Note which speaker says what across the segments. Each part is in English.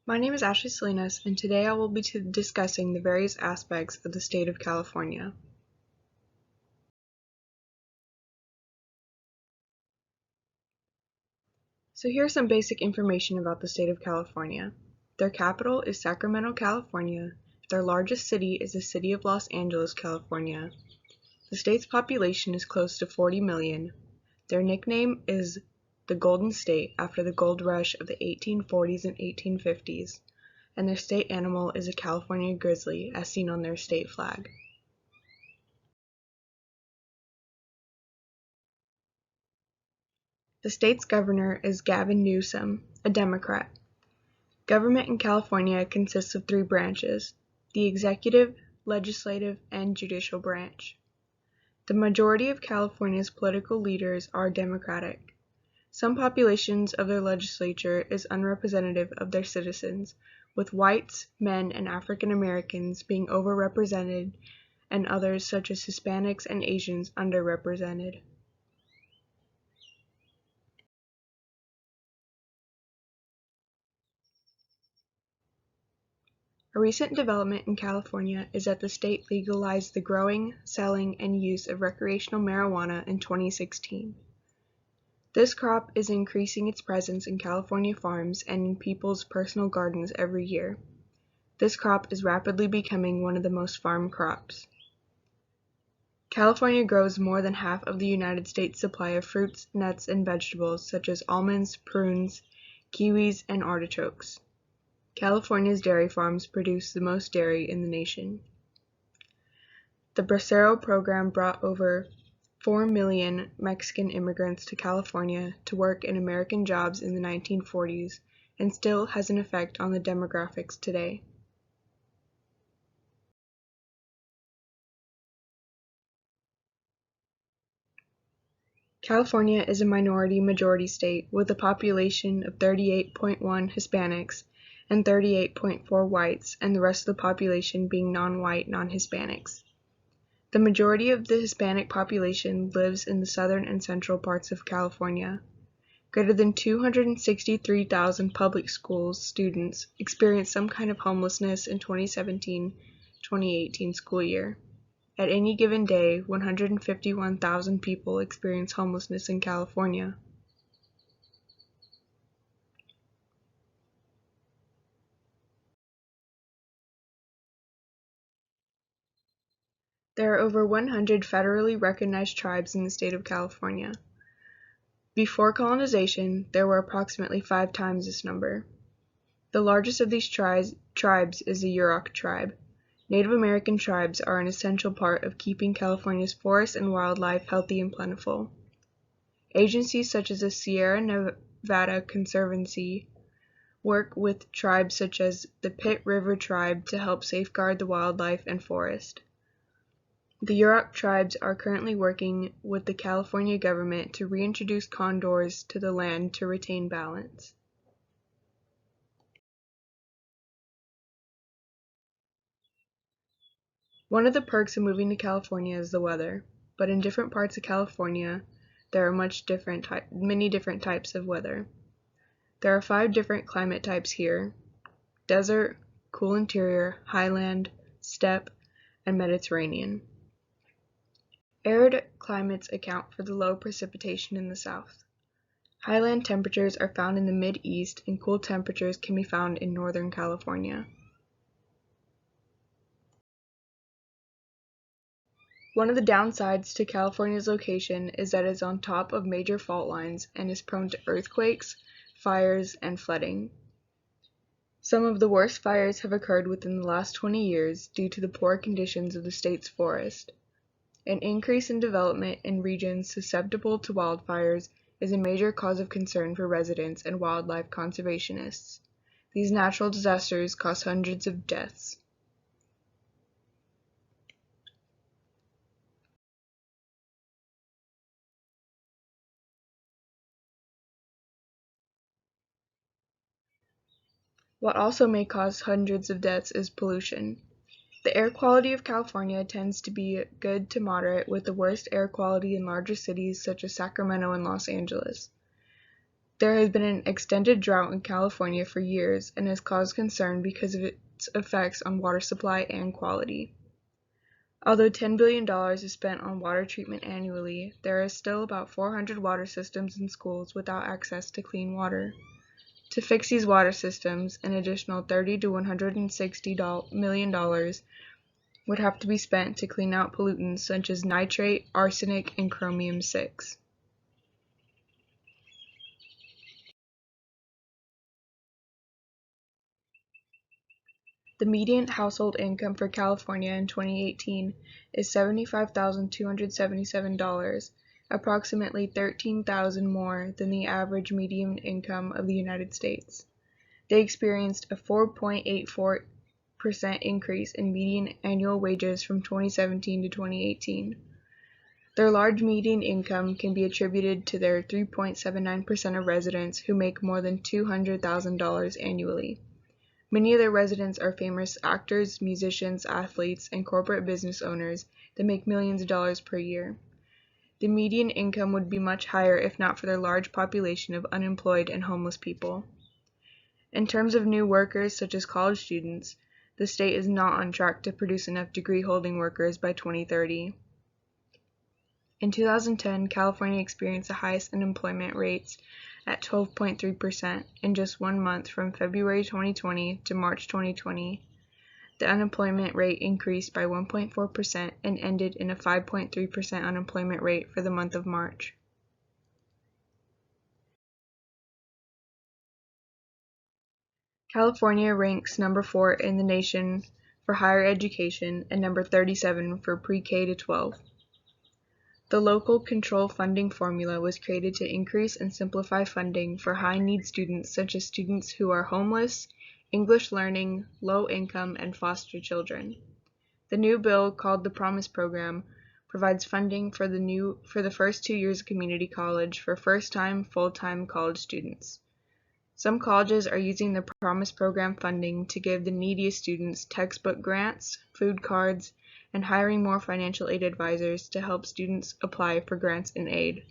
Speaker 1: My name is Salinas, and today I will be discussing the various aspects of the state of California. So here's some basic information about the state of California. Their capital is Sacramento, California. Their largest city is the city of Los Angeles, California. The state's population is close to 40 million. Their nickname is the Golden State after the gold rush of the 1840s and 1850s. And their state animal is a California grizzly, as seen on their state flag. The state's governor is Gavin Newsom, a Democrat. Government in California consists of three branches: the executive, legislative, and judicial branch. The majority of California's political leaders are Democratic. Some populations of their legislature is unrepresentative of their citizens, with whites, men, and African Americans being overrepresented and others such as Hispanics and Asians underrepresented. A recent development in California is that the state legalized the growing, selling, and use of recreational marijuana in 2016. This crop is increasing its presence in California farms and in people's personal gardens every year. This crop is rapidly becoming one of the most farmed crops. California grows more than half of the United States' supply of fruits, nuts, and vegetables such as almonds, prunes, kiwis, and artichokes. California's dairy farms produce the most dairy in the nation. The Bracero program brought over 4 million Mexican immigrants to California to work in American jobs in the 1940s and still has an effect on the demographics today. California is a minority-majority state with a population of 38.1 Hispanics and 38.4 whites, and the rest of the population being non-white, non-Hispanics. The majority of the Hispanic population lives in the southern and central parts of California. Greater than 263,000 public schools students experienced some kind of homelessness in 2017-2018 school year. At any given day, 151,000 people experience homelessness in California. There are over 100 federally recognized tribes in the state of California. Before colonization, there were approximately 5 times this number. The largest of these tribes is the Yurok tribe. Native American tribes are an essential part of keeping California's forests and wildlife healthy and plentiful. Agencies such as the Sierra Nevada Conservancy work with tribes such as the Pitt River tribe to help safeguard the wildlife and forest. The Yurok tribes are currently working with the California government to reintroduce condors to the land to retain balance. One of the perks of moving to California is the weather, but in different parts of California, there are many different types of weather. There are 5 different climate types here: desert, cool interior, highland, steppe, and Mediterranean. Arid climates account for the low precipitation in the south. Highland temperatures are found in the mid-east, and cool temperatures can be found in northern California. One of the downsides to California's location is that it is on top of major fault lines and is prone to earthquakes, fires, and flooding. Some of the worst fires have occurred within the last 20 years due to the poor conditions of the state's forest. An increase in development in regions susceptible to wildfires is a major cause of concern for residents and wildlife conservationists. These natural disasters cause hundreds of deaths. What also may cause hundreds of deaths is pollution. The air quality of California tends to be good to moderate, with the worst air quality in larger cities such as Sacramento and Los Angeles. There has been an extended drought in California for years and has caused concern because of its effects on water supply and quality. Although $10 billion is spent on water treatment annually, there are still about 400 water systems in schools without access to clean water. To fix these water systems, an additional $30 to $160 million would have to be spent to clean out pollutants such as nitrate, arsenic, and chromium-6. The median household income for California in 2018 is $75,277, approximately $13,000 more than the average median income of the United States. They experienced a 4.84% increase in median annual wages from 2017 to 2018. Their large median income can be attributed to their 3.79% of residents who make more than $200,000 annually. Many of their residents are famous actors, musicians, athletes, and corporate business owners that make millions of dollars per year. The median income would be much higher if not for their large population of unemployed and homeless people. In terms of new workers, such as college students, the state is not on track to produce enough degree-holding workers by 2030. In 2010, California experienced the highest unemployment rates at 12.3% in just 1 month from February 2020 to March 2020. The unemployment rate increased by 1.4% and ended in a 5.3% unemployment rate for the month of March. California ranks number 4 in the nation for higher education and number 37 for pre-K to 12. The local control funding formula was created to increase and simplify funding for high-need students such as students who are homeless, English learning, low income, and foster children. The new bill, called the Promise Program, provides funding for the first 2 years of community college for first-time, full-time college students. Some colleges are using the Promise Program funding to give the neediest students textbook grants, food cards, and hiring more financial aid advisors to help students apply for grants and aid.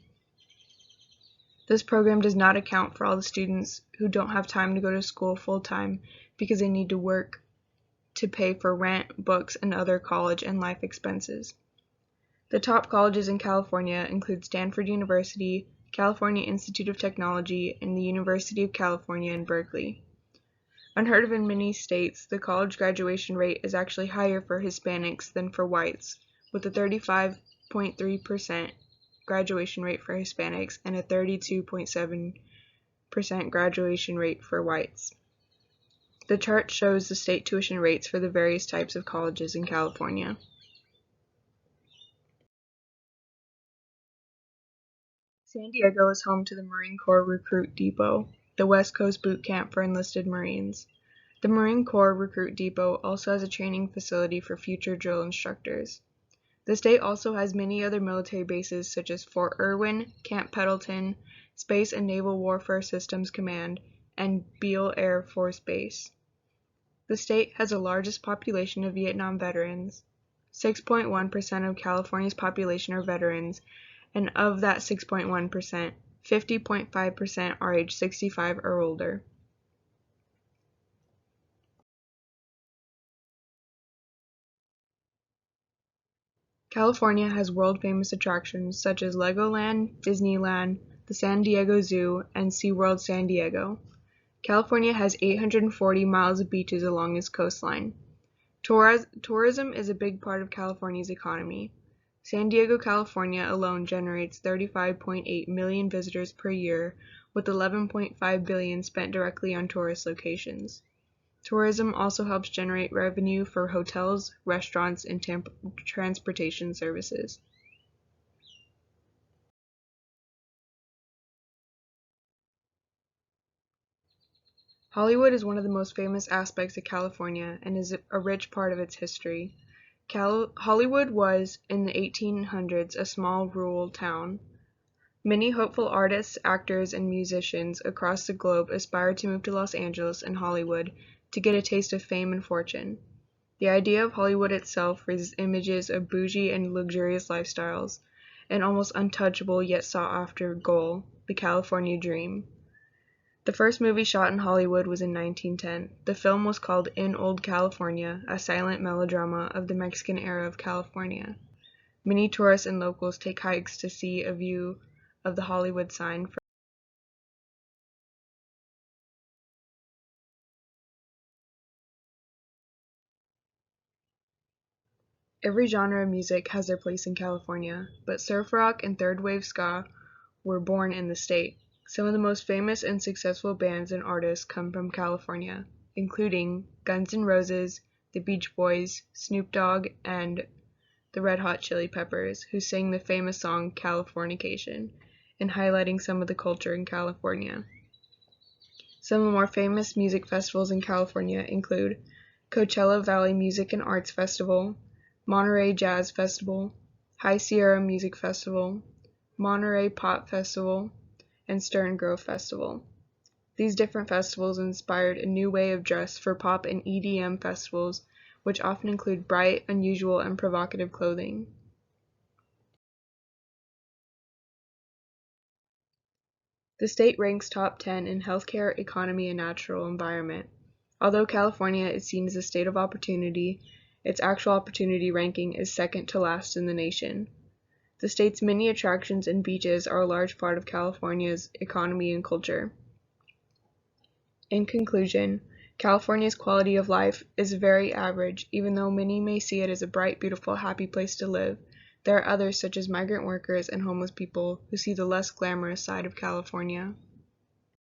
Speaker 1: This program does not account for all the students who don't have time to go to school full-time because they need to work to pay for rent, books, and other college and life expenses. The top colleges in California include Stanford University, California Institute of Technology, and the University of California in Berkeley. Unheard of in many states, the college graduation rate is actually higher for Hispanics than for whites, with a 35.3% graduation rate for Hispanics and a 32.7% graduation rate for whites. The chart shows the state tuition rates for the various types of colleges in California. San Diego is home to the Marine Corps Recruit Depot, the West Coast boot camp for enlisted Marines. The Marine Corps Recruit Depot also has a training facility for future drill instructors. The state also has many other military bases such as Fort Irwin, Camp Pendleton, Space and Naval Warfare Systems Command, and Beale Air Force Base. The state has the largest population of Vietnam veterans. 6.1% of California's population are veterans, and of that 6.1%, 50.5% are age 65 or older. California has world-famous attractions such as Legoland, Disneyland, the San Diego Zoo, and SeaWorld San Diego. California has 840 miles of beaches along its coastline. Tourism is a big part of California's economy. San Diego, California alone generates 35.8 million visitors per year, with 11.5 billion spent directly on tourist locations. Tourism also helps generate revenue for hotels, restaurants, and transportation services. Hollywood is one of the most famous aspects of California and is a rich part of its history. Hollywood was, in the 1800s, a small rural town. Many hopeful artists, actors, and musicians across the globe aspired to move to Los Angeles and Hollywood to get a taste of fame and fortune. The idea of Hollywood itself raises images of bougie and luxurious lifestyles, an almost untouchable yet sought-after goal, the California dream. The first movie shot in Hollywood was in 1910. The film was called In Old California, a silent melodrama of the Mexican era of California. Many tourists and locals take hikes to see a view of the Hollywood sign. Every genre of music has their place in California, but surf rock and third wave ska were born in the state. Some of the most famous and successful bands and artists come from California, including Guns N' Roses, the Beach Boys, Snoop Dogg, and the Red Hot Chili Peppers, who sang the famous song Californication, and highlighting some of the culture in California. Some of the more famous music festivals in California include Coachella Valley Music and Arts Festival, Monterey Jazz Festival, High Sierra Music Festival, Monterey Pop Festival, and Stern Grove Festival. These different festivals inspired a new way of dress for pop and EDM festivals, which often include bright, unusual, and provocative clothing. The state ranks top 10 in healthcare, economy, and natural environment. Although California is seen as a state of opportunity, its actual opportunity ranking is second to last in the nation. The state's many attractions and beaches are a large part of California's economy and culture. In conclusion, California's quality of life is very average, even though many may see it as a bright, beautiful, happy place to live. There are others, such as migrant workers and homeless people, who see the less glamorous side of California.